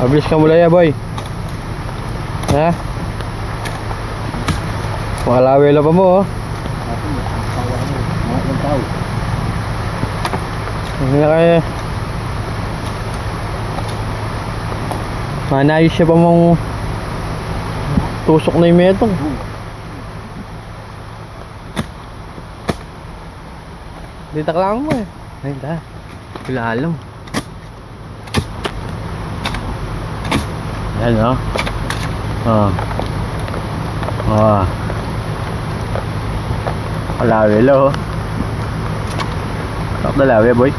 Mabilis ka mula ya boy. Ha? Makalawela pa mo oh. Hindi na kaya. Manayos siya pa mong tusok na yung metong. Dito ka lang mo eh. Ayun ta. Ilalim. Yan o. Kalawi lo. Tak dalawi boy.